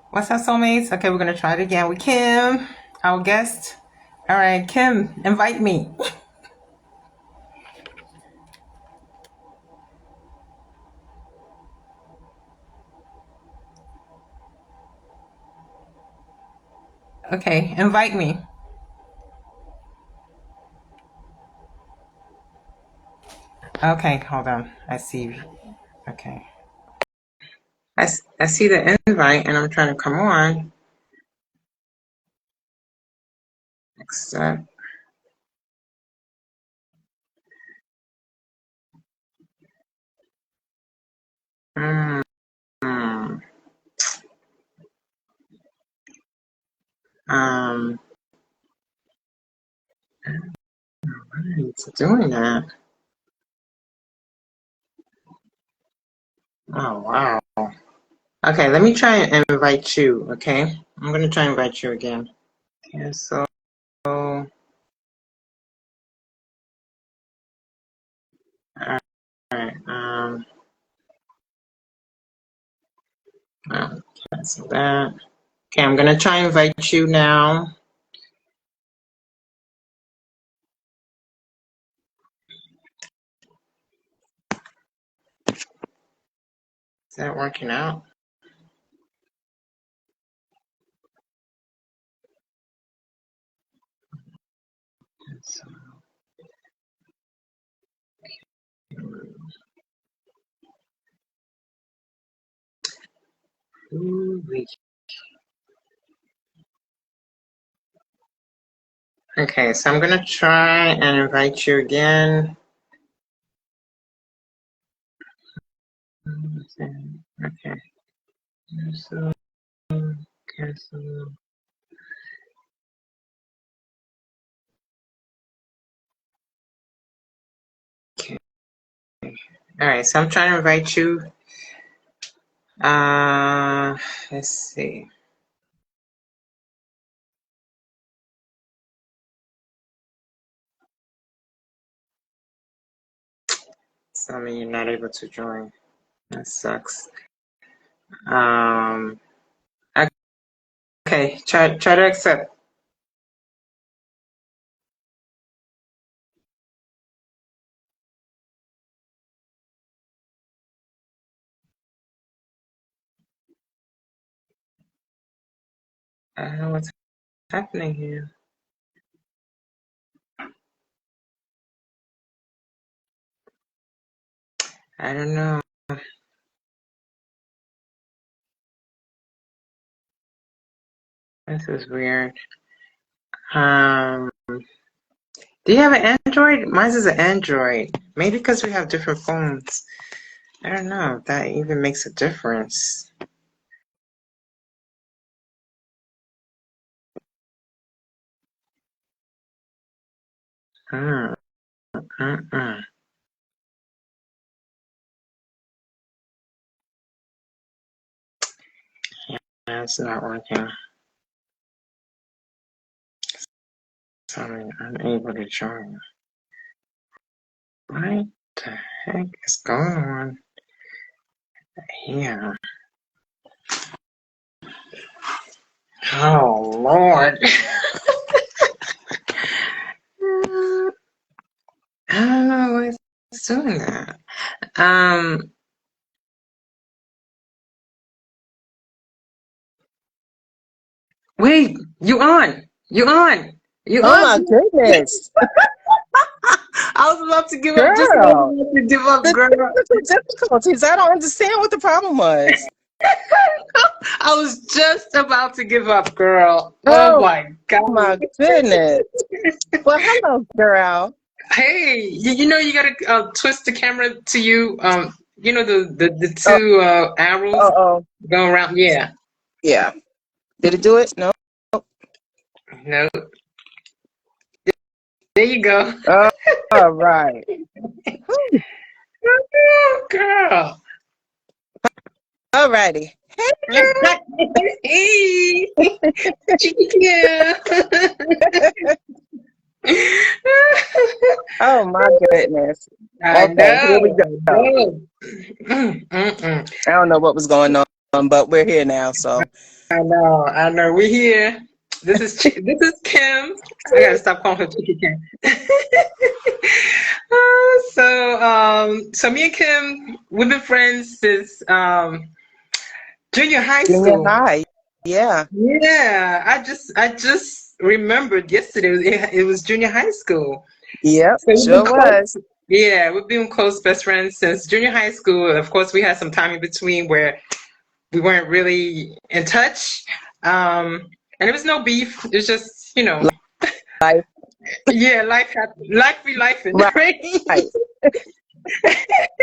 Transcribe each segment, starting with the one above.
What's up, soulmates? Okay, we're gonna try it again with Kim, our guest. All right, Kim, invite me. Okay, invite me. Okay, hold on. I see. Okay. I see the invite and I'm trying to come on. Accept. Mm, um, it's doing that. Oh, wow. Okay, let me try and invite you, okay? I'm gonna try and invite you again. Okay, so, all right, cancel that. Okay, I'm gonna try and invite you now. Is that working out? Okay, so I'm gonna try and invite you again. Okay. So cancel. Okay. All right, so I'm trying to invite you. Let's see. So I mean you're not able to join. That sucks. Um. Okay. Try to accept. I don't know what's happening here. I don't know. This is weird. Um. Do you have an Android? Mine is an Android. Maybe because we have different phones. I don't know if that even makes a difference. Mm, mm. That's not working. So I'm unable to join. What the heck is going on here? Oh Lord. I don't know what's doing that. Um, wait, you on? You on? You Oh on? my goodness, I was about to give up just as I girl. was about to give up, The girl. technical difficulties. I don't understand what the problem was. I was just about to give up, girl. Oh Oh my God. my goodness. Well, hello, girl. Hey, you know you gotta twist the camera to you. You know the Oh, two arrows oh. going around. Yeah. Yeah. Did it do it? No. No. There you go. Oh, all right. Oh, girl. All righty. Hey, Hey. Yeah. oh my goodness. I Okay, here we know. I go. know. Mm. I don't know what was going on, but we're here now. So. I know. We're here. This is Kim. I gotta stop calling her Chicky Kim. So me and Kim, we've been friends since junior high Junior school. high. Yeah. Yeah, I just remembered yesterday. It was junior high school. Yep. So we've been Sure close. was. Yeah, we've been close best friends since junior high school. Of course, we had some time in between where we weren't really in touch. And there was no beef. It was just, Life. yeah, life be life, Right. right?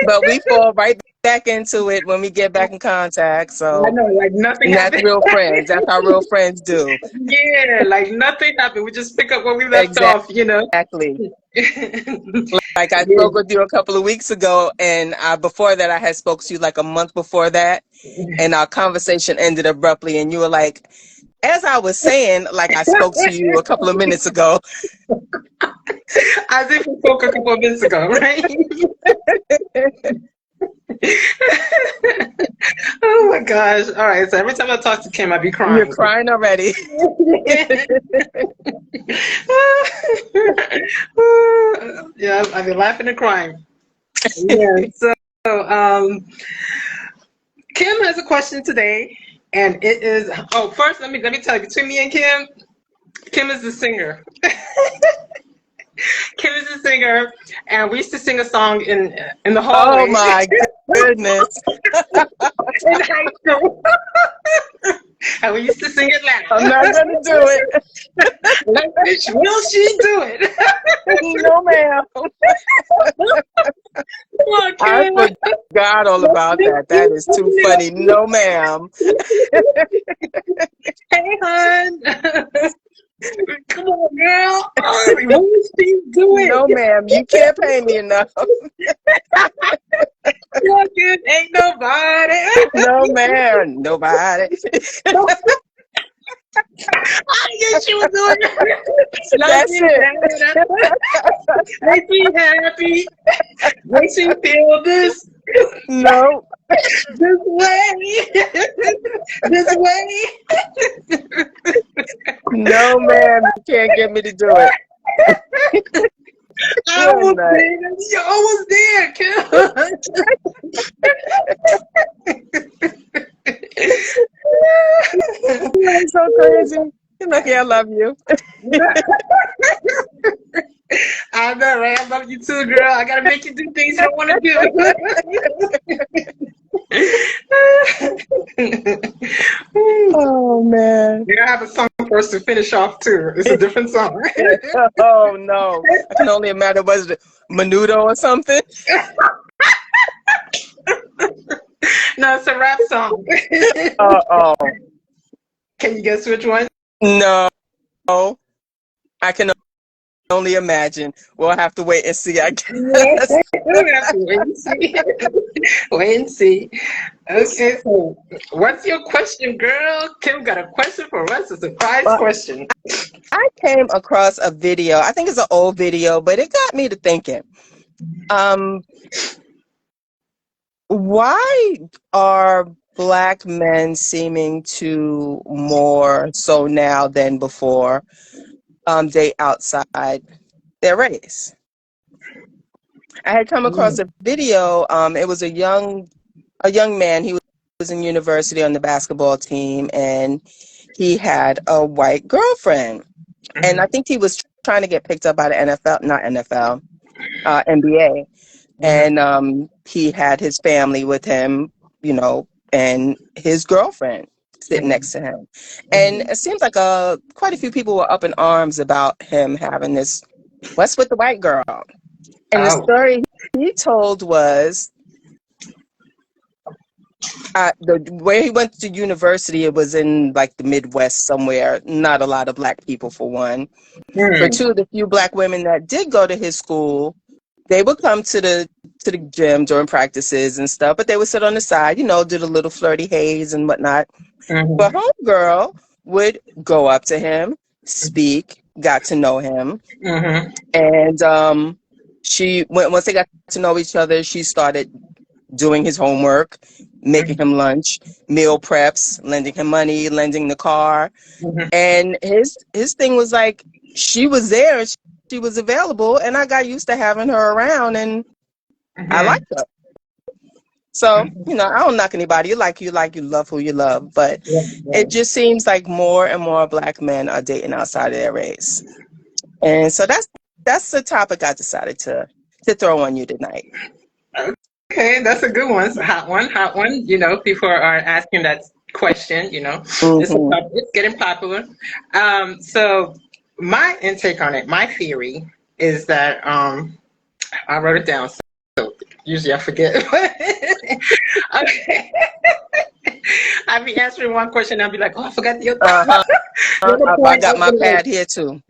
But we fall right back into it when we get back in contact. I So know, like nothing and that's happened. real friends. That's how real friends do. Yeah, like nothing happened. We just pick up where we left off, Exactly. Like I Yeah. spoke with you a couple of weeks ago, and before that, I had spoke to you like a month before that, and our conversation ended abruptly. And you were like, as I was saying, like I spoke to you a couple of minutes ago. As if we spoke a couple of minutes ago, right? Oh my gosh. All right. So every time I talk to Kim, I be You're crying. crying already. Yeah, I've been laughing and crying. Yeah. So, Kim has a question today, and it is. Oh, first, let me tell you. Between me and Kim is the singer. Kim is a singer, and we used to sing a song in the hallway Oh my goodness. in high school, and we used to sing it loud. I'm not gonna do it. Like, bitch, will she do it? No, ma'am. Come on, I Kim. forgot all about that. That is too funny. No, ma'am. Hey, hon. Come on, girl. Will she do it? No, ma'am. You can't pay me enough. Fucking ain't nobody. No, ma'am. Nobody. I guess she was doing it. That's it. Make me happy. Makes me feel this No. way. This way. No, ma'am. You can't get me to do it. I almost there. You're almost there, You're so crazy. You're lucky I love you. I know, right? I love you too, girl. I gotta make you do things you don't want to do. Oh, man. You gotta have a song for us to finish off too. It's a different song. Oh, no. I can only imagine, was it Menudo or something? No, it's a rap song. Uh-oh. Can you guess which one? No. I can only imagine. We'll have to wait and see, I guess. We'll have to wait and see. Wait and see. Okay, so what's your question, girl? Kim got a question for us, a surprise question. I came across a video. I think it's an old video, but it got me to thinking. Why are Black men seeming to more so now than before date outside their race? I had come across a video. It was a young man. He was in university on the basketball team, and he had a white girlfriend. And I think he was trying to get picked up by the NFL, not NFL, NBA. And he had his family with him, and his girlfriend sitting next to him. And it seems like quite a few people were up in arms about him having this, what's with the white girl? And the story he told was, where he went to university, it was in like the Midwest somewhere, not a lot of Black people for one. For two, the few Black women that did go to his school, they would come to the gym during practices and stuff, but they would sit on the side, do the little flirty haze and whatnot. But homegirl would go up to him, speak, got to know him, and once they got to know each other, she started doing his homework, making him lunch, meal preps, lending him money, lending the car. Mhm. And his thing was like, she was there and she was available, and I got used to having her around, and I Mhm. liked her. So, Mhm. you know, I don't knock anybody. You like, you love who you love. But Yeah, it yeah. just seems like more and more Black men are dating outside of their race. And so that's the topic I decided to throw on you tonight. Okay, that's a good one. It's a hot one, hot one. You know, people are asking that question. You know, Mm-hmm. it's getting popular. So my intake on it, my theory is that I wrote it down. So usually I forget. Okay, I'll be answering one question. I'll be like, oh, I forgot the other, Uh-huh. the other I point. got my pad here too.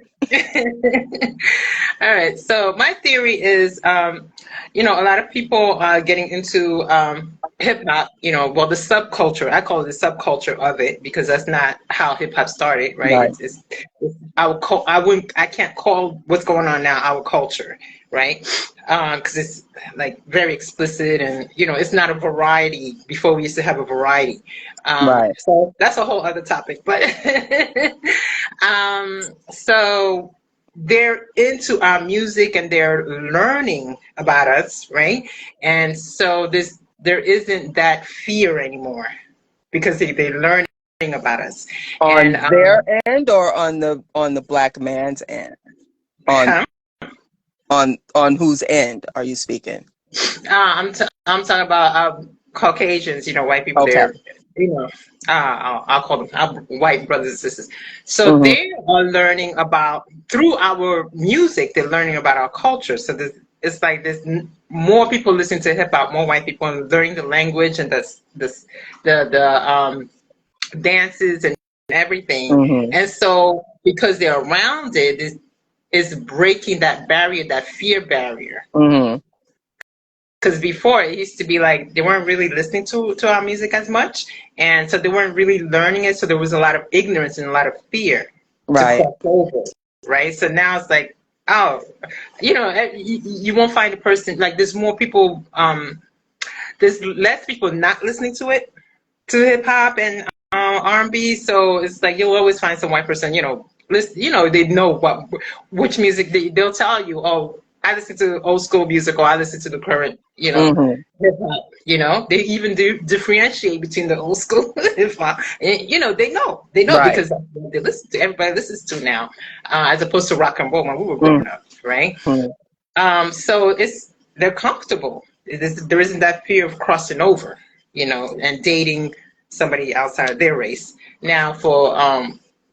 All right. So my theory is, you know, a lot of people are getting into hip hop. You know, well, the subculture. I call it the subculture of it because that's not how hip hop started, right? Right. It's our I wouldn't. I can't call what's going on now our culture, right? Because it's like very explicit, and you know, it's not a variety. Before we used to have a variety. Right. So that's a whole other topic, but so they're into our music and they're learning about us, right? And so there isn't that fear anymore because they're learning about us. And On their end or on the Black man's end? On huh? on whose end are you speaking? I'm talking about Caucasians, you know, white people. Okay. They're, you know, I'll call them white brothers and sisters. So Mm-hmm. they are learning about through our music. They're learning about our culture. So it's like there's more people listening to hip hop, more white people and learning the language and the dances and everything. Mm-hmm. And so because they're around it, is breaking that barrier, that fear barrier. Mm-hmm. Because before it used to be like they weren't really listening to our music as much, and so they weren't really learning it. So there was a lot of ignorance and a lot of fear to Right. cross over, right? So now it's like, oh, you know, you won't find a person like there's more people. There's less people not listening to hip hop and R&B. So it's like you'll always find some white person, you know, listen, you know, they know which music they'll tell you. Oh, I listen to old school music, or I listen to the current, you know, Mm-hmm. hip hop. You know, they even do differentiate between the old school hip hop. And, you know, they know Right. because that's what they listen to. Everybody listens to now, as opposed to rock and roll when we were growing up, right? Mm-hmm. So they're comfortable. There isn't that fear of crossing over, you know, and dating somebody outside of their race. Now for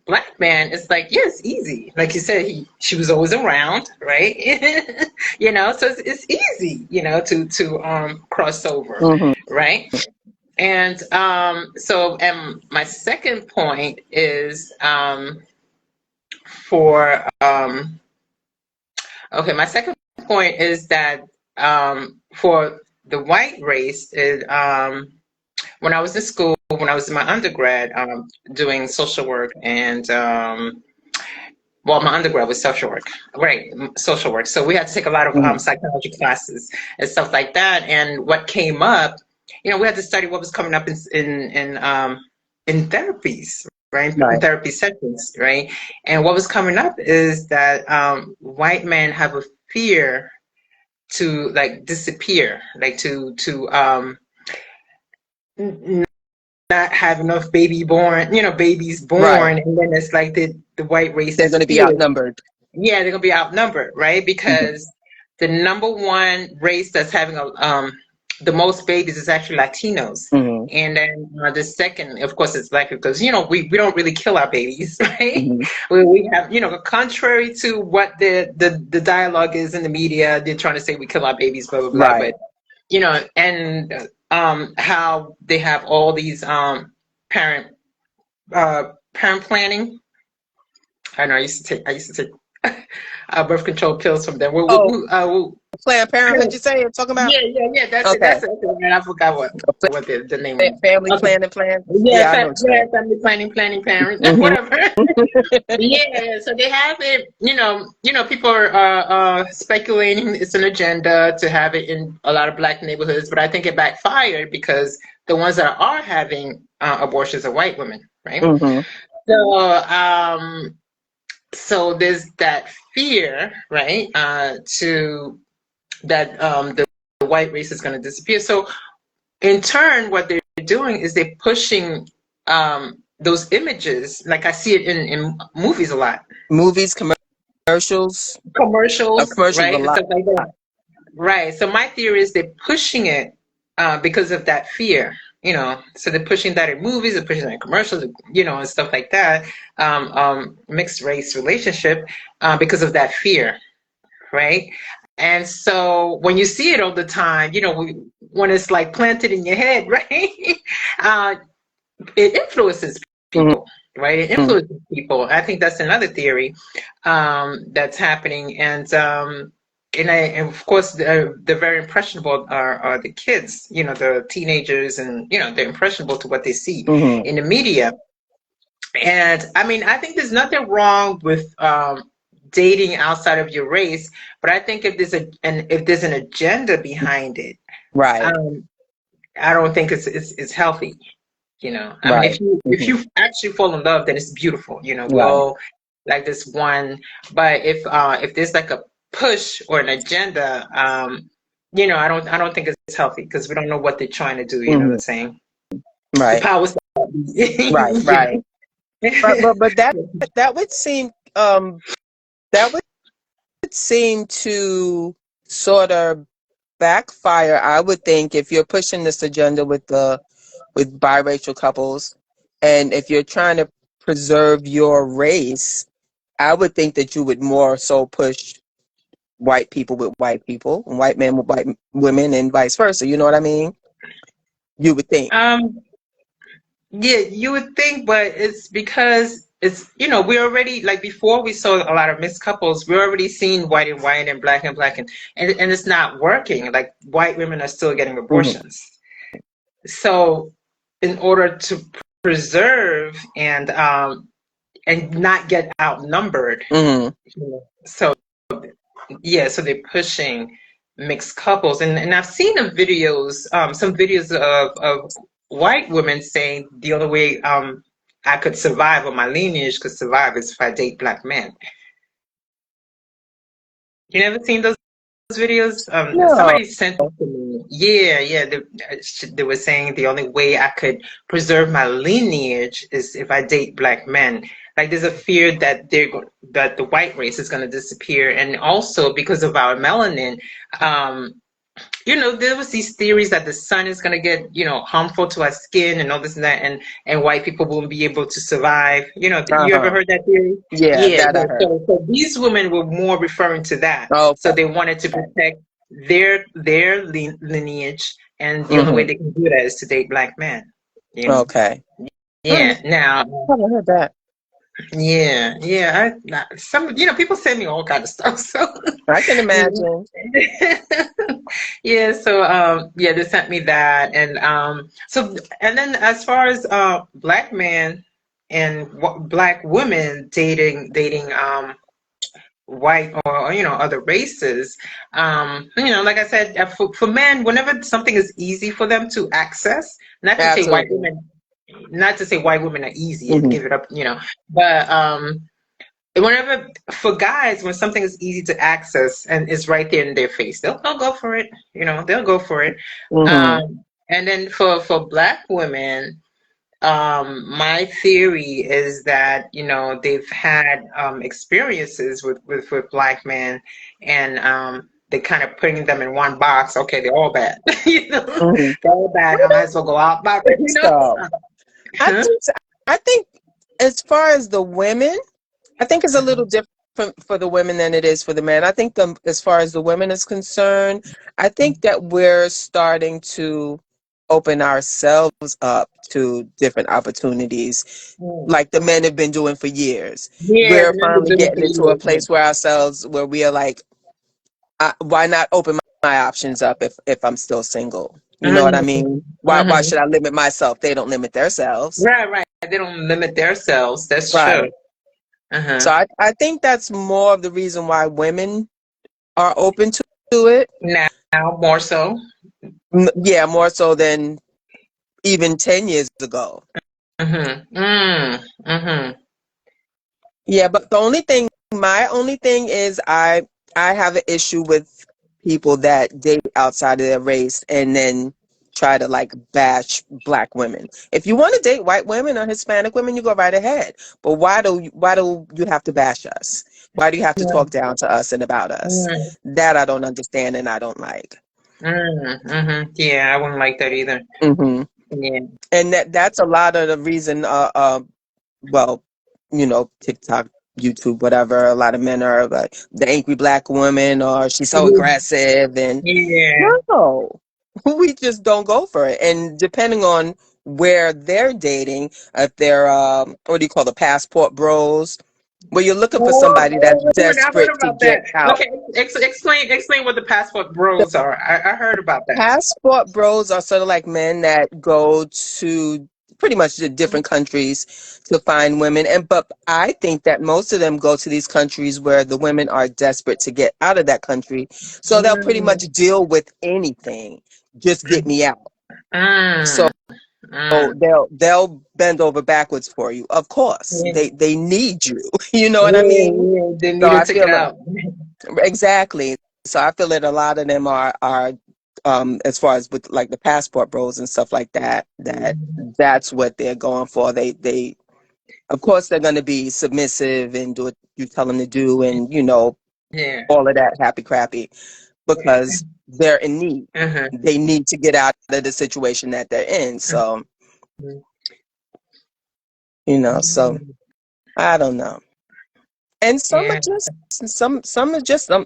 Black man, it's like, yeah, it's easy. Like you said, she was always around, right? You know, so it's easy, you know, to cross over, Mm-hmm. right? And and my second point is for okay, my second point is that for the white race, when I was in school, when I was in my undergrad, doing social work and well, my undergrad was social work, right? Social work. So we had to take a lot of Mm-hmm. psychology classes and stuff like that. And what came up, you know, we had to study what was coming up in therapies, right? In Right. therapy sessions, right? And what was coming up is that white men have a fear to like disappear, like to not have enough babies Right. born, and then it's like the white They're race's going to be fear. outnumbered. Yeah, they're gonna be outnumbered, right? Mm-hmm. Because the number one race that's having the most babies is actually Latinos. Mm-hmm. And then the second, of course, it's Black people because you know we don't really kill our babies, right? Mm-hmm. We have, you know, contrary to what the dialogue is in the media, they're trying to say we kill our babies, blah blah blah. Right. But you know, and how they have all these parent parent planning. I know I used to take birth control pills from them. Oh, Planned Parenthood, you say? You're talking about? Yeah. That's it. Okay. That's it. And I forgot what the name was. Family Okay. planning plan. Yeah, Yeah, I know what you're family planning, parent, saying. whatever. Yeah, so they have it. People are speculating it's an agenda to have it in a lot of Black neighborhoods, but I think it backfired because the ones that are having abortions are white women, right? Mm-hmm. So, so there's that fear, right? To that the white race is going to disappear. So in turn, what they're doing is they're pushing those images. Like I see it in movies a lot, Movies, commercials, commercials a right, and lot. stuff like that. Right. So my theory is they're pushing it because of that fear. So they're pushing that in movies, they're pushing that in commercials, and stuff like that. Mixed race relationship because of that fear, right? And so when you see it all the time, when it's like planted in your head, right? uh, it influences people, right? It Mm-hmm. influences people. I think that's another theory that's happening. And of course, the very impressionable are the kids, the teenagers, and they're impressionable to what they see Mm-hmm. in the media. And I mean, I think there's nothing wrong with dating outside of your race, but I think if there's an agenda behind it, Right. um, I don't think it's healthy. I mean, Right. if Mm-hmm. you actually fall in love, then it's beautiful. We Right. all like this one. But if there's like a push or an agenda, I don't think it's healthy because we don't know what they're trying to do. You know what Mm-hmm. I'm saying? The Right. powers. Right. Right. But that would seem that would seem to sort of backfire, I would think, if you're pushing this agenda with biracial couples, and if you're trying to preserve your race, I would think that you would more so push white people with white people and white men with white women and vice versa. You know what I mean? You would think. um, Yeah, you would think, but it's because we already, like before we saw a lot of mixed couples, we're already seeing white and black and black, and it's not working. Like white women are still getting Mm-hmm. abortions. So in order to preserve and not get outnumbered, Mm-hmm. so yeah, so they're pushing mixed couples, and I've seen some videos of white women saying the only way I could survive or my lineage could survive is if I date black men. You never seen those videos? No. Somebody sent it to me. Yeah, yeah. They were saying the only way I could preserve my lineage is if I date black men. Like there's a fear that that the white race is going to disappear, and also because of our melanin, um, there was these theories that the sun is going to get, harmful to our skin and all this and that, and white people won't be able to survive. You ever Uh-huh. heard that theory? Yeah, Yeah, that I yeah. heard. So these women were more referring to that. So Okay. they wanted to protect their lineage, and the only way Mm-hmm. they can do that is to date black men. Okay. Yeah. Now, I haven't heard that. yeah, yeah. Some, people send me all kind of stuff. So, I can imagine. yeah. So, yeah, they sent me that, and then as far as black men and black women dating white or other races, like I said, for men, whenever something is easy for them to access, not to say white Absolutely. women, not to say white women are easy and Mm-hmm. give it up, but whenever for guys, when something is easy to access and is right there in their face, they'll go for it. They'll go for it. Mm-hmm. And then for black women, my theory is that they've had experiences with black men, and they're kind of putting them in one box. Okay, they're all bad. Mm-hmm. They're all bad. I might as well go out. So I Huh? think as far as the women, I think it's a little different for the women than it is for the men. I think as far as the women is concerned, I think that we're starting to open ourselves up to different opportunities like the men have been doing for years. Yeah, We're the men finally are doing getting for into a years. place where we are like, why not open my options up if I'm still single? You know what I mean? Why should I limit myself? They don't limit themselves. Right, right. They don't limit themselves. That's true. Right. Uh-huh. So I think that's more of the reason why women are open to it. Now more so. Yeah, more so than even 10 years ago. Yeah, but my only thing is I have an issue with people that date outside of their race and then try to like bash black women. If you want to date white women or Hispanic women, you go right ahead. But why do you have to bash us? Why do you have to talk down to us and about us? That I don't understand and I don't like. Yeah, I wouldn't like that either. Yeah. And that's a lot of the reason well, you know, TikTok, YouTube, whatever, a lot of men are like the angry black woman or she's so aggressive and no, we just don't go for it. And depending on where they're dating, if they're what do you call the passport bros, where you're looking for somebody that's I heard desperate to about get that. out. Okay, explain what the passport bros are. I heard about that. Passport bros are sort of like men that go to pretty much the different countries to find women, but I think that most of them go to these countries where the women are desperate to get out of that country, so they'll pretty much deal with anything, just get me out. So they'll bend over backwards for you. Of course, they need you. You know what I mean? Yeah, they needed to get out. Exactly. So I feel that a lot of them are as far as with like the passport bros and stuff like that, that's what they're going for. They of course they're going to be submissive and do what you tell them to do, and you know, all of that happy crappy, because they're in need. They need to get out of the situation that they're in. So you know, so I don't know. And some are just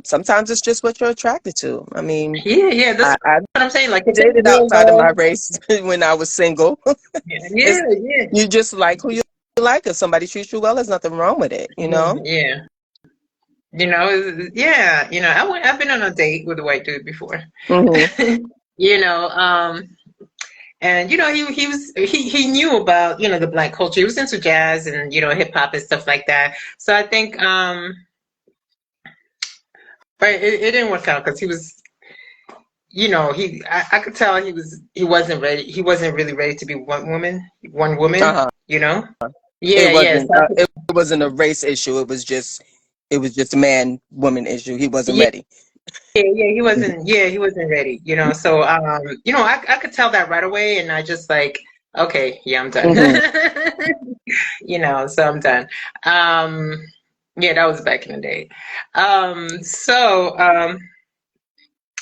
sometimes it's just what you're attracted to. I mean, that's what I'm saying. Like, dated outside of my race when I was single. Yeah. You just like who you like. If somebody treats you well, there's nothing wrong with it, you know? Yeah. You know, yeah, you know, I've been on a date with a white dude before. You know, and you know, he knew about, you know, the black culture. He was into jazz and, you know, hip hop and stuff like that. So I think but it didn't work out because he was, you know, I could tell he wasn't ready. He wasn't really ready to be one woman, you know? It wasn't a race issue. It was just a man woman issue. He wasn't ready. He wasn't ready, you know. So you know, I could tell that right away, and I just like, okay, yeah, I'm done. You know, so I'm done. Yeah, that was back in the day.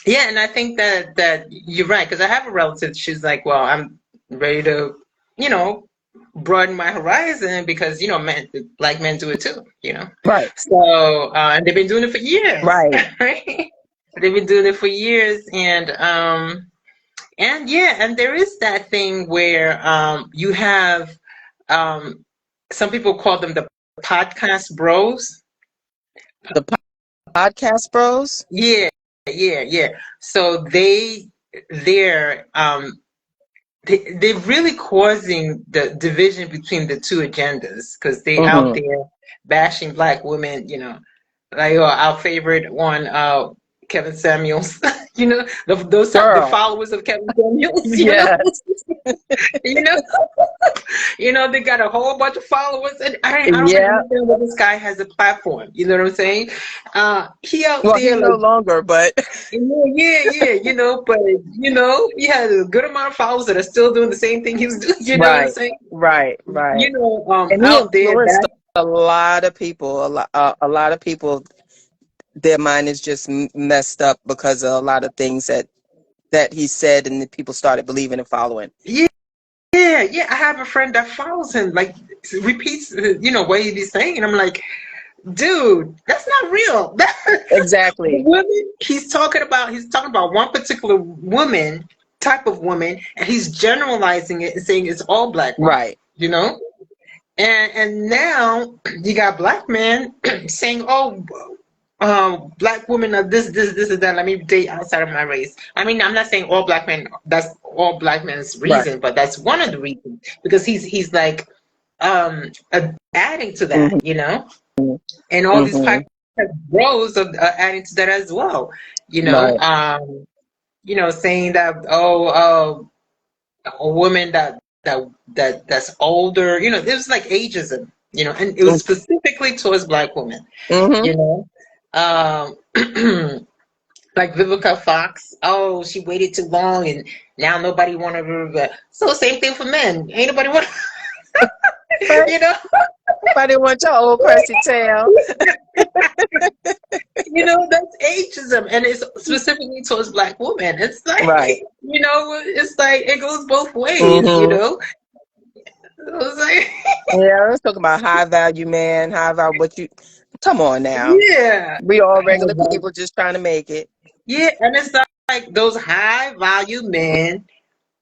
Yeah, and I think that you're right, because I have a relative, she's like, well, I'm ready to, you know, broaden my horizon because, you know, black men do it too, you know. Right. So and they've been doing it for years. Right. Right? They've been doing it for years, and yeah, and there is that thing where you have some people call them the podcast bros. The podcast bros? Yeah. So they're really causing the division between the two agendas because they out there bashing black women, you know, like our favorite one, Kevin Samuels. You know, the followers of Kevin Samuels. You know? You know, they got a whole bunch of followers, and I don't understand why this guy has a platform. You know what I'm saying? He out there. He's no longer, but yeah. You know, but you know, he has a good amount of followers that are still doing the same thing he was doing. You know what I'm saying? Right. You know, and he influenced a lot of people. A lot of people. Their mind is just messed up because of a lot of things that he said, and people started believing and following. Yeah. I have a friend that follows him, like repeats, you know, what he's saying, and I'm like, dude, that's not real. Exactly. He's talking about one particular woman, type of woman, and he's generalizing it and saying it's all black women, right? You know, and now you got black men saying, oh. Black women are this and that. Let me date outside of my race. I mean, I'm not saying all black men. That's all black men's reason, but that's one of the reasons because he's like adding to that, you know, and all these bros are adding to that as well, you know. You know, saying that a woman that's older. You know, there's like ageism. You know, and it was specifically towards black women. Mm-hmm. You know, um, like Vivica Fox. Oh, she waited too long, and now nobody wanted her. So same thing for men. Ain't nobody want. You know. Nobody wants your old crusty tail. You know, that's ageism, and it's specifically towards black women. It's like, Right. you know, it's like it goes both ways. You Mm-hmm. know, it's like, Yeah, let's talk about high value man, high value. What you? Come on now. yeah, We all regular people just trying to make it. yeah, and it's like those high value men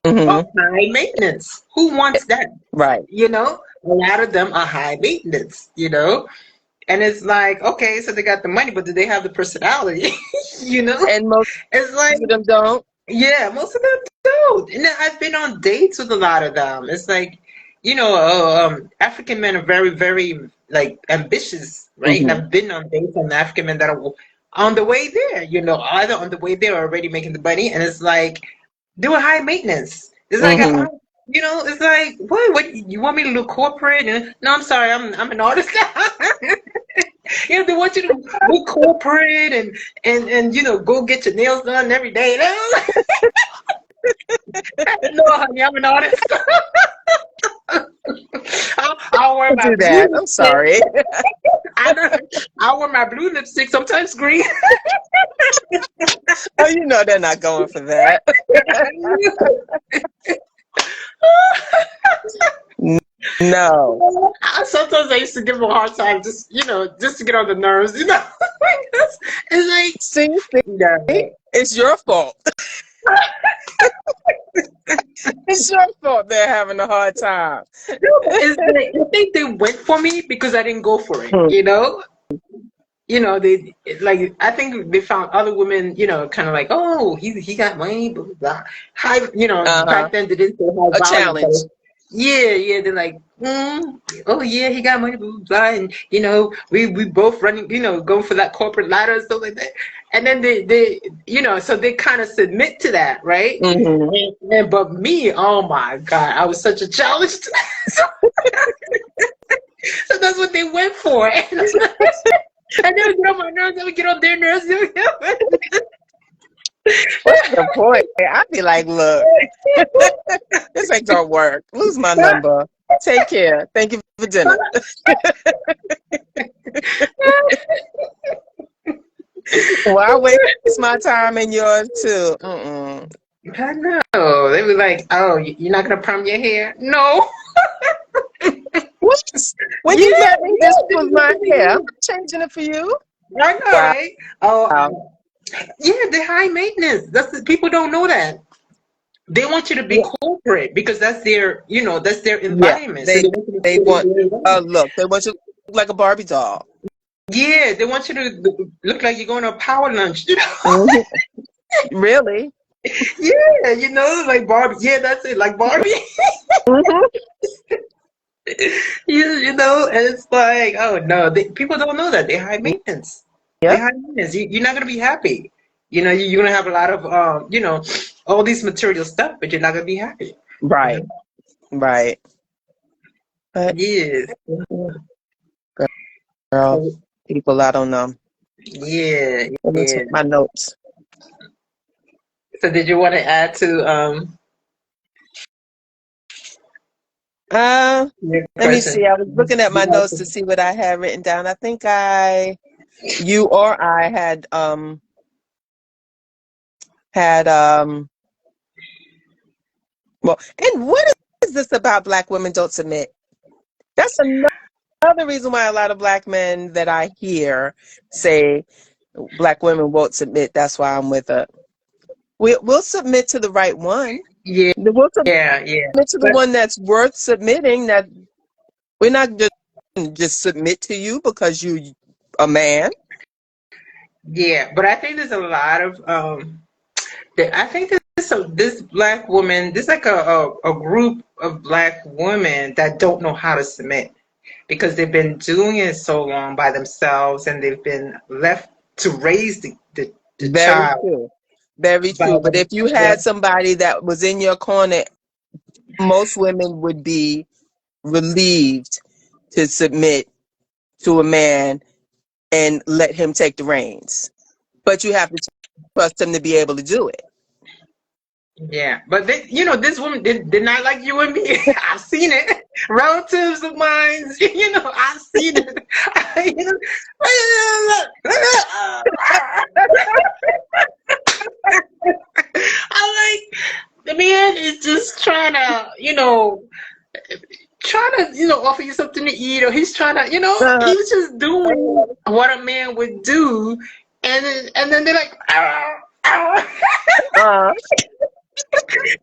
Mm-hmm. are high maintenance. Who wants that? Right. You know, a lot of them are high maintenance. You know, and it's like, okay, so they got the money, but do they have the personality? You know, And most it's like, of them don't. yeah, most of them don't. And I've been on dates with a lot of them. It's like, you know, African men are very, very like ambitious, right? And Mm-hmm. I've been on dates with African men that are on the way there, you know, either on the way there or already making the money. And it's like, they were high maintenance. It's like, Mm-hmm. you know, it's like, what, you want me to look corporate? And, no, I'm sorry, I'm an artist. You know, they want you to look corporate and you know, go get your nails done every day. No, honey, I'm an artist. I'll wear my Do blue that. I'm lipstick. sorry. I'll wear my blue lipstick, sometimes green. Oh, you know they're not going for that. No. Sometimes I used to give them a hard time, just you know, just to get on the nerves. You know, it's like, See, no. it's your fault. It's your fault they're having a hard time. I think they went for me because I didn't go for it. You know, they like. I think they found other women. You know, kind of like, oh, he got money, blah blah blah. High, you know, back then they didn't say high A value, challenge. but yeah, they're like, oh yeah, he got money, blah blah blah, and you know, we both running, you know, going for that corporate ladder and stuff like that. And then they you know, so they kind of submit to that, right? Mm-hmm. And but me, oh my God, I was such a challenge to that. So that's what they went for. And they would get on my nerves, they would get on their nerves. What's the point? I'd be like, look, this ain't gonna work. Lose my number. Take care. Thank you for dinner. Well, I waste my time and yours too. Mm-mm. I know. They were like, oh, you're not going to perm your hair? No. What? When you met me, this was my hair. I'm changing it for you. I know, Wow. right? Oh, yeah, they're high maintenance. People don't know that. They want you to be corporate because that's their, you know, that's their environment. They, So want you to they fit want, in their environment. look, they want you to look like a Barbie doll. Yeah, they want you to look like you're going to a power lunch. You know? Mm-hmm. Really? Yeah, you know, like Barbie. Yeah, that's it, like Barbie. Mm-hmm. You know, and it's like, oh no, people don't know that they're high maintenance. Yep. They're high maintenance. You're not gonna be happy. You know, you're gonna have a lot of, you know, all these material stuff, but you're not gonna be happy. Right. Right. But Yes. girl, people, I don't know. Yeah. Let me Yeah. take my notes. So did you want to add to Let your me question? see. I was looking at my notes to see what I had written down. I think you or I had well, and what is this about black women don't submit? That's another reason why a lot of black men that I hear say black women won't submit. That's why I'm with her. We'll submit to the right one. Yeah. We'll submit Yeah. to the one that's worth submitting. That we're not just submit to you because you're a man. Yeah, but I think there's a lot of I think this black woman, there's like a group of black women that don't know how to submit because they've been doing it so long by themselves and they've been left to raise the Very child. true. Very true. But if you had somebody that was in your corner Most women would be relieved to submit to a man and let him take the reins. But you have to trust him to be able to do it. Yeah, but this woman did not like you and me. I've seen it. Relatives of mine, I've seen it. You know, I like the man is just trying to, offer you something to eat, or he's trying to, Uh, he's just doing what a man would do, and then they're like, uh,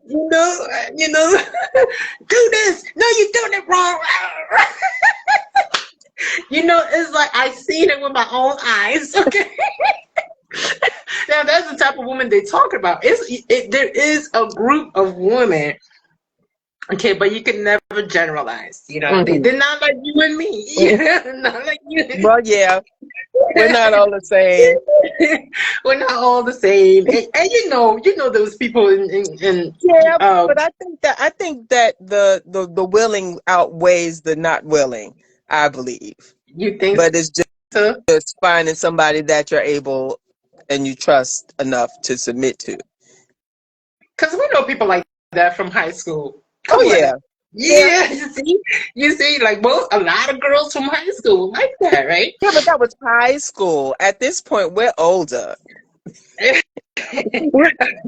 you know, do this. No, you're doing it wrong. It's like I seen it with my own eyes. Okay. Now that's the type of woman they talk about. There is a group of women. Okay, but you can never generalize. They're not like you and me. Not like you. well, yeah, we're not all the same. We're not all the same, and those people in Yeah, but I think that the willing outweighs the not willing. I believe, you think but it's so? just finding somebody that you're able and you trust enough to submit to. Because we know people like that from high school. Oh yeah, Yeah, you see, like a lot of girls from high school like that, right? yeah, but that was high school. At this point, we're older.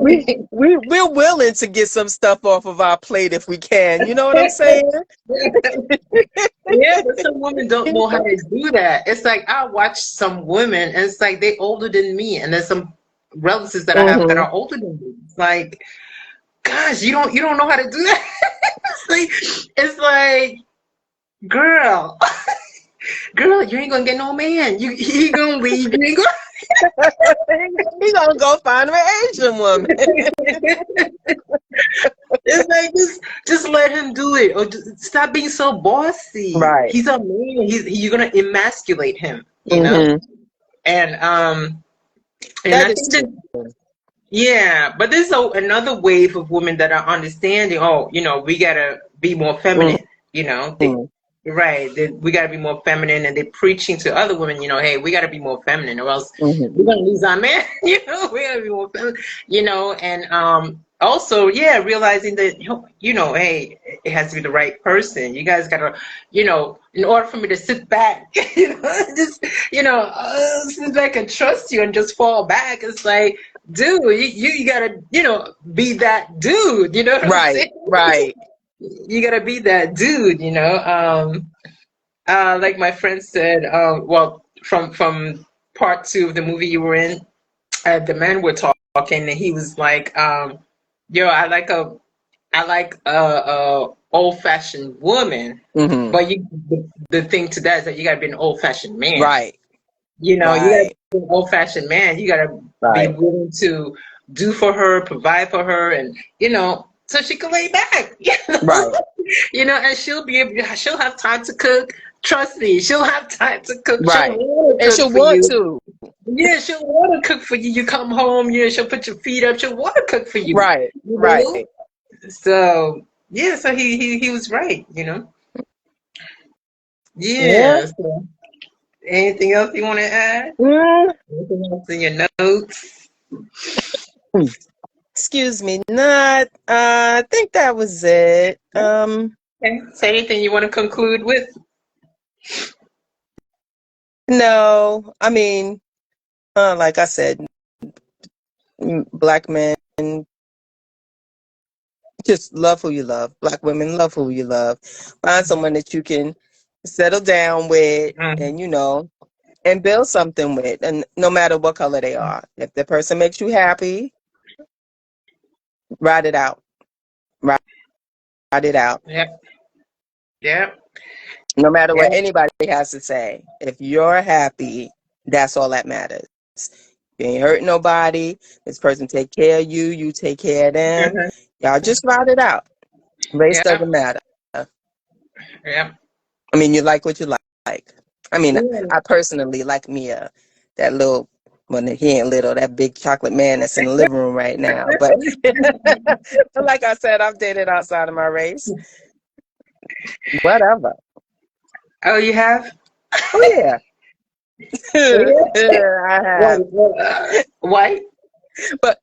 We're willing to get some stuff off of our plate if we can. You know what I'm saying? Yeah, but some women don't know how to do that. It's like I watch some women, and it's like they're older than me, and there's some relatives that I have that are older than me. It's like, gosh, you don't know how to do that. it's like, girl, you ain't gonna get no man. He gonna leave. You ain't gonna. He's gonna go find an Asian woman. It's like just let him do it, or stop being so bossy. Right. He's a man. You're gonna emasculate him, know. And that I think yeah, but there's another wave of women that are understanding. Oh, we gotta be more feminine. Right, we got to be more feminine, and they're preaching to other women, hey, we got to be more feminine, or else we're going to lose our man. We got to be more feminine, and also, yeah, realizing that, hey, it has to be the right person. You guys got to, in order for me to sit back, just, sit back and trust you and just fall back. It's like, dude, you got to, be that dude, what I'm saying? Right. You gotta be that dude, like my friend said, well, from part 2 of the movie you were in, the men were talking, and he was like, yo, I like a old-fashioned woman, but the thing to that is that you gotta be an old-fashioned man. Right. You gotta be an old-fashioned man. You gotta be willing to do for her, provide for her, and so she can lay back. Right. And she'll have time to cook. Trust me, she'll have time to cook. Right. She'll want to. Yeah, she'll want to cook for you. You come home, she'll put your feet up. She'll want to cook for you. Right. Right. So yeah, so he was right. Yeah. So, anything else you want to add? Anything else in your notes? Excuse me, not. I think that was it. Okay. So anything you want to conclude with? No, I mean, like I said, black men just love who you love. Black women love who you love. Find someone that you can settle down with, and and build something with, and no matter what color they are. If the person makes you happy, ride it out. Ride it out. Yep. No matter what anybody has to say, if you're happy, that's all that matters. You ain't hurt nobody. This person take care of you. You take care of them. Y'all just ride it out. Race doesn't matter. Yeah. I mean, you like what you like. I mean, I personally like Mia, that little Well, he ain't little, that big chocolate man that's in the living room right now. But like I said, I've dated outside of my race. Whatever. Oh, you have? Oh, yeah. I have. White? But,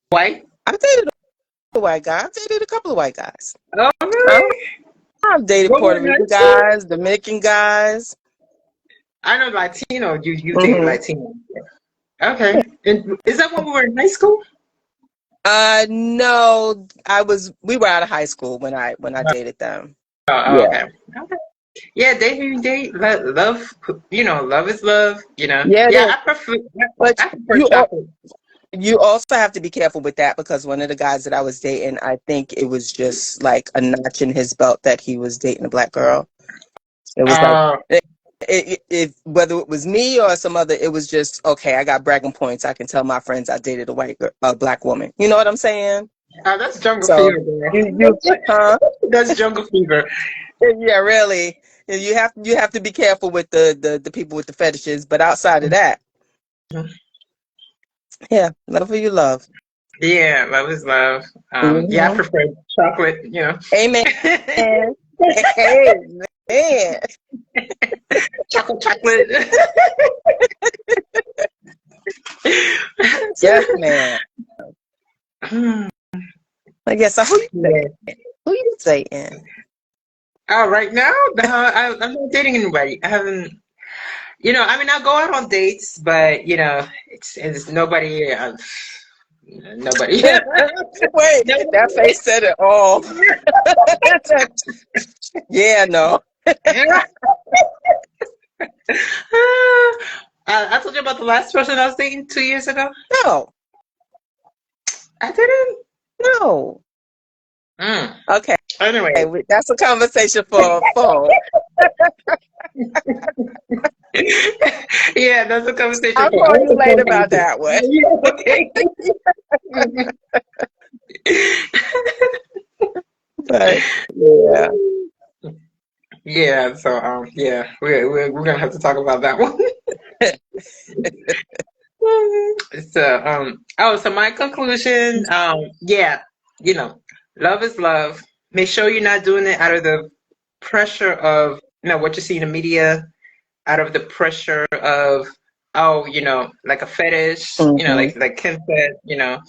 White? I've dated a white guy. I've dated a couple of white guys. Oh, really? I've dated What Puerto were Rican nice? guys, Dominican guys. I know Latino. You dated Mhm. Latino. Okay. And is that when we were in high school? No, we were out of high school when I dated them. Oh, Yeah. okay. Okay. Yeah, date, love, love is love, Yeah, it Yeah, is. I prefer But I prefer chocolate. you also have to be careful with that because one of the guys that I was dating, I think it was just like a notch in his belt that he was dating a black girl. It was like Oh, whether it was me or some other, it was just okay. I got bragging points. I can tell my friends I dated a black woman. You know what I'm saying? that's jungle So fever, girl. huh? That's jungle fever. Yeah, really. You have to be careful with the people with the fetishes. But outside of that, yeah, love who you love. Yeah, love is love. Yeah, I Hmm. prefer chocolate, Amen. Amen. chocolate. Yes, man. I guess so. Who you Yeah. dating? Who you dating? Oh, right now, no, I'm not dating anybody. I haven't, I mean, I'll go out on dates, but it's nobody, nobody. Wait, that Nobody. face said it all. Yeah, no. I told you about the last person I was dating 2 years ago. No, I didn't. no. Mm. Okay, Anyway, that's a conversation for a phone. yeah, that's a conversation I'll for call you another later phone about conversation. that one. Yeah, okay. But yeah, Yeah, so yeah, we're gonna have to talk about that one. So so my conclusion, yeah, love is love. Make sure you're not doing it out of the pressure of what you see in the media, out of the pressure of like a fetish, hmm, like Kim said,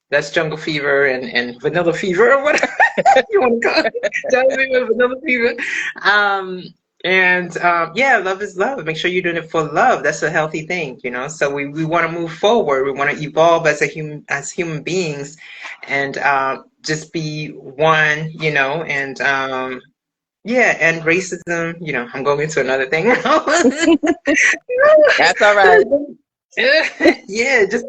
that's jungle fever and vanilla fever or whatever you want to call it. Jungle fever, vanilla fever. Um, and yeah, love is love. Make sure you're doing it for love. That's a healthy thing, So we want to move forward. We want to evolve as human beings, and just be one, and yeah, and racism, I'm going into another thing now. that's all right. Yeah, just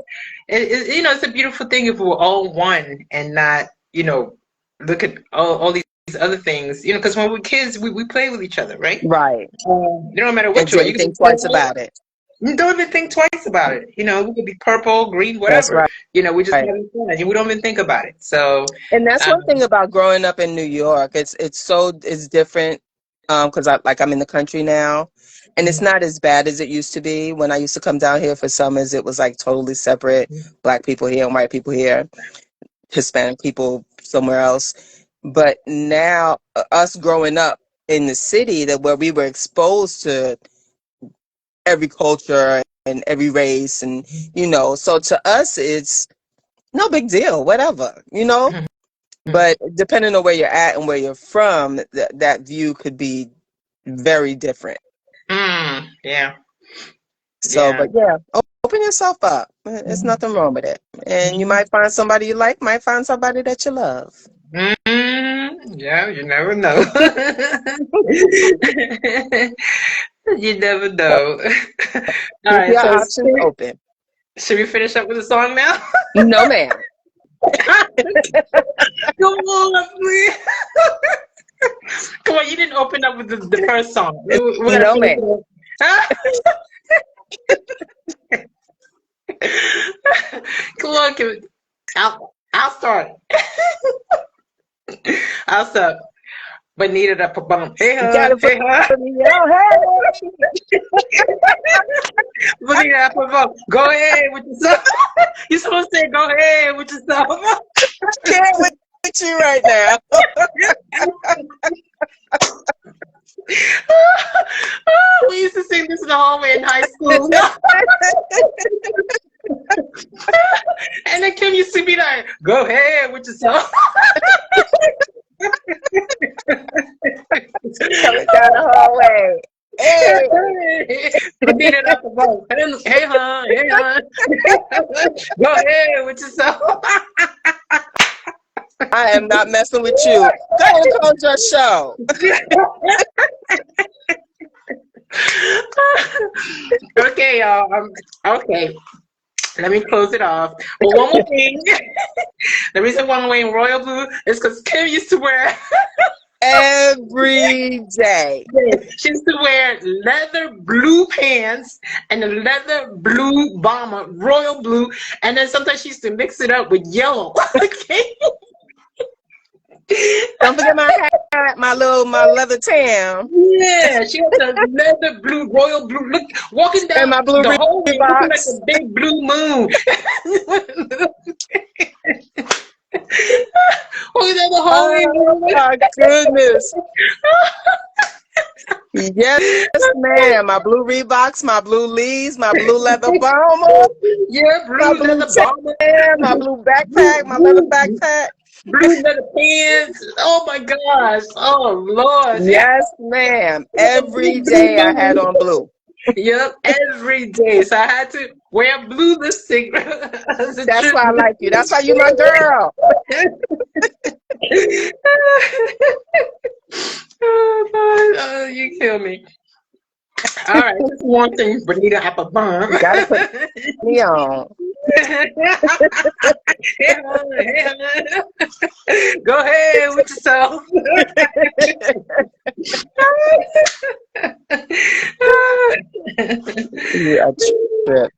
it's a beautiful thing if we're all one and not, look at all these other things, because when we're kids, we play with each other, right? Right. It don't matter And what you are. You didn't can be think twice purple. about it. You don't even think twice about it. We could be purple, green, That's whatever. right. We're just having fun, and we don't even think about it. So, And that's one thing um, about growing up in New York. It's different because I'm in the country now, and it's not as bad as it used to be. When I used to come down here for summers, it was like totally separate. Black people here and white people here, Hispanic people somewhere else. But now, us growing up in the city, that where we were exposed to every culture and every race, and so to us, it's no big deal, whatever. But depending on where you're at and where you're from, that view could be very different. yeah, So, yeah. but yeah, open yourself up. There's nothing wrong with it. And you might find somebody you like, might find somebody that you love. Yeah, you never know. You never know. All Keep right, your so options open. should we finish up with a song now? No, ma'am. Come on, please. Come on, you didn't open up with the first song. We're gonna No, finish ma'am. it up. Come on, I'll start. I'll start. but needed up a bump. Hey, You gotta hey, put me on. Hey. but needed up a bump. Go ahead with yourself. You're supposed to say, go ahead with yourself. Can't with you right now. We used to sing this in the hallway in high school. And then Kim used to be like, go ahead with yourself. Coming down the hallway. Hey. Put it up the boat. Hey, hon. Hey, hon. Go ahead with yourself. I am not messing with you. Go ahead and close your show. Okay, y'all. Okay. Let me close it off. But one more thing. The reason why I'm wearing royal blue is because Kim used to wear Every day. she used to wear leather blue pants and a leather blue bomber, royal blue, and then sometimes she used to mix it up with yellow. Okay. Don't forget my hat, my leather tam. Yeah, she had the leather blue, royal blue, look, walking down And my blue the hallway looking like box. a big blue moon. Walking down the hallway. Oh my goodness. Yes, ma'am. My blue Reeboks, my blue Lees, my blue leather bomber, Yeah, my blue blue leather bomber, tam, my blue backpack, my leather backpack. blue leather pants. Oh my gosh. Oh Lord. Yes, ma'am. Every day I had on blue. Yep, every day. So I had to wear blue lipstick. That's why I like you. That's why you my girl. Oh, God. Oh, you kill me. All right, just one thing, Bonita Applebum. You gotta put me on. Hey, hon, hey, hon. Go ahead with yourself. Yeah, trip.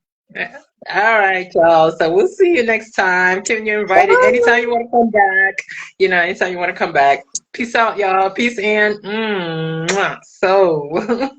All right, y'all. So we'll see you next time. Kim, you're invited anytime you want to come back. You know, anytime you want to come back. Peace out, y'all. Peace and so.